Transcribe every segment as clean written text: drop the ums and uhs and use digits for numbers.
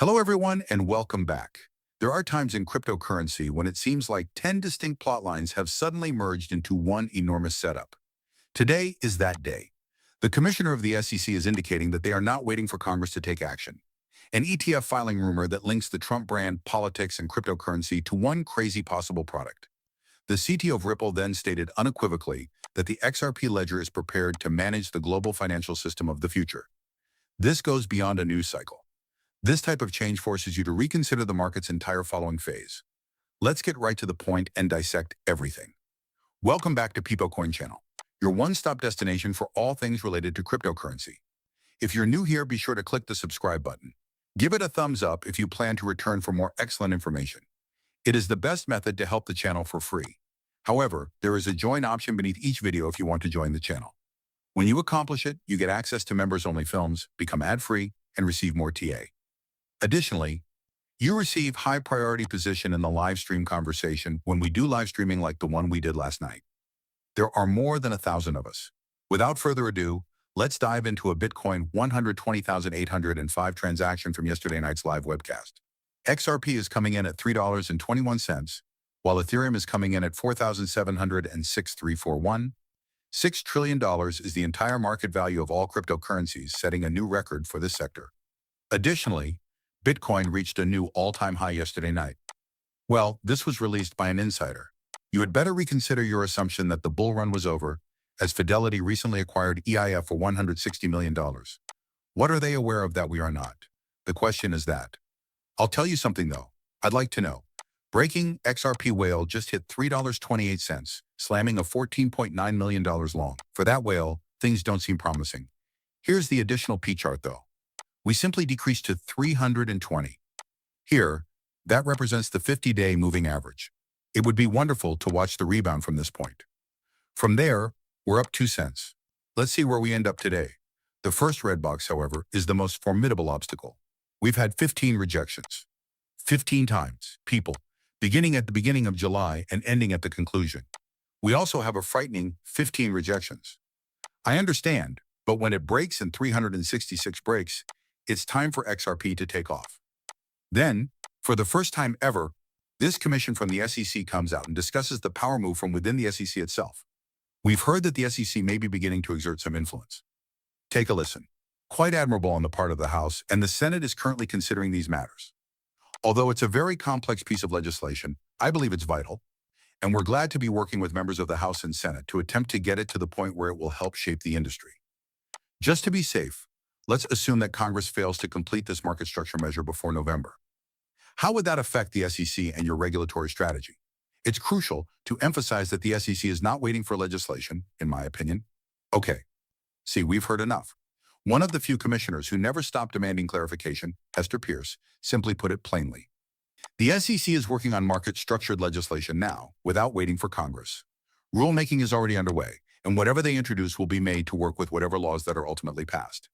Hello, everyone, and welcome back. There are times in cryptocurrency when it seems like 10 distinct plot lines have suddenly merged into one enormous setup. Today is that day. The commissioner of the SEC is indicating that they are not waiting for Congress to take action. An ETF filing rumor that links the Trump brand, politics, and cryptocurrency to one crazy possible product. The CTO of Ripple then stated unequivocally that the XRP ledger is prepared to manage the global financial system of the future. This goes beyond a news cycle. This type of change forces you to reconsider the market's entire following phase. Let's get right to the point and dissect everything. Welcome back to PeopleCoin channel, your one-stop destination for all things related to cryptocurrency. If you're new here, be sure to click the subscribe button. Give it a thumbs up if you plan to return for more excellent information. It is the best method to help the channel for free. However, there is a join option beneath each video if you want to join the channel. When you accomplish it, you get access to members-only films, become ad-free, and receive more TA. Additionally, you receive high priority position in the live stream conversation when we do live streaming like the one we did last night. There are more than 1,000 of us. Without further ado, let's dive into a Bitcoin 120,805 transaction from yesterday night's live webcast. XRP is coming in at $3.21, while Ethereum is coming in at $4,706,341. $6 trillion is the entire market value of all cryptocurrencies, setting a new record for this sector. Additionally, Bitcoin reached a new all-time high yesterday night. Well, this was released by an insider. You had better reconsider your assumption that the bull run was over, as Fidelity recently acquired EIF for $160 million. What are they aware of that we are not? The question is that. I'll tell you something though. I'd like to know. Breaking XRP whale just hit $3.28, slamming a $14.9 million long. For that whale, things don't seem promising. Here's the additional P chart though. We simply decreased to 320. Here, that represents the 50-day moving average. It would be wonderful to watch the rebound from this point. From there, we're up 2 cents. Let's see where we end up today. The first red box, however, is the most formidable obstacle. We've had 15 rejections. 15 times, people, beginning at the beginning of July and ending at the conclusion. We also have a frightening 15 rejections. I understand, but when it breaks in 366 breaks, it's time for XRP to take off. Then, for the first time ever, this commission from the SEC comes out and discusses the power move from within the SEC itself. We've heard that the SEC may be beginning to exert some influence. Take a listen. Quite admirable on the part of the House, and the Senate is currently considering these matters. Although it's a very complex piece of legislation, I believe it's vital, and we're glad to be working with members of the House and Senate to attempt to get it to the point where it will help shape the industry. Just to be safe, let's assume that Congress fails to complete this market structure measure before November. How would that affect the SEC and your regulatory strategy? It's crucial to emphasize that the SEC is not waiting for legislation, in my opinion. Okay, see, we've heard enough. One of the few commissioners who never stopped demanding clarification, Hester Pierce, simply put it plainly. The SEC is working on market-structured legislation now, without waiting for Congress. Rulemaking is already underway, and whatever they introduce will be made to work with whatever laws that are ultimately passed.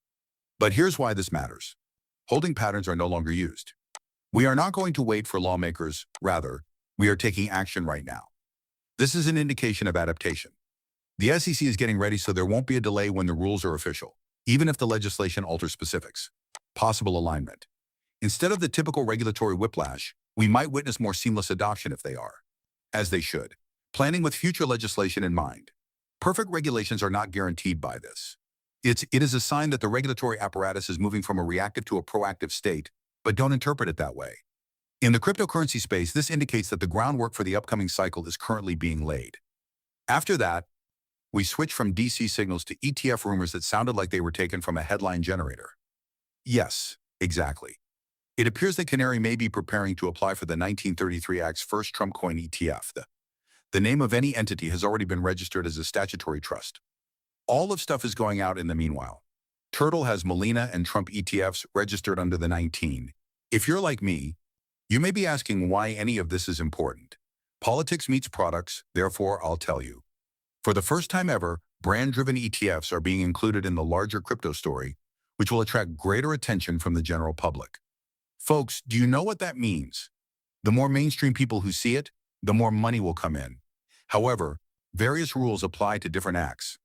But here's why this matters. Holding patterns are no longer used. We are not going to wait for lawmakers. Rather, we are taking action right now. This is an indication of adaptation. The SEC is getting ready so there won't be a delay when the rules are official, even if the legislation alters specifics. Possible alignment. Instead of the typical regulatory whiplash, we might witness more seamless adoption if they are. As they should. Planning with future legislation in mind. Perfect regulations are not guaranteed by this. It is a sign that the regulatory apparatus is moving from a reactive to a proactive state, but don't interpret it that way. In the cryptocurrency space, this indicates that the groundwork for the upcoming cycle is currently being laid. After that, we switch from DC signals to ETF rumors that sounded like they were taken from a headline generator. Yes, exactly. It appears that Canary may be preparing to apply for the 1933 Act's first Trump coin ETF. The name of any entity has already been registered as a statutory trust. All of stuff is going out in the meanwhile. Turtle has Molina and Trump ETFs registered under the 19. If you're like me, you may be asking why any of this is important. Politics meets products, therefore I'll tell you. For the first time ever, brand-driven ETFs are being included in the larger crypto story, which will attract greater attention from the general public. Folks, do you know what that means? The more mainstream people who see it, the more money will come in. However, various rules apply to different acts.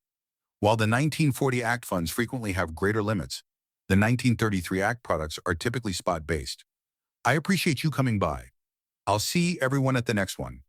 While the 1940 Act funds frequently have greater limits, the 1933 Act products are typically spot-based. I appreciate you coming by. I'll see everyone at the next one.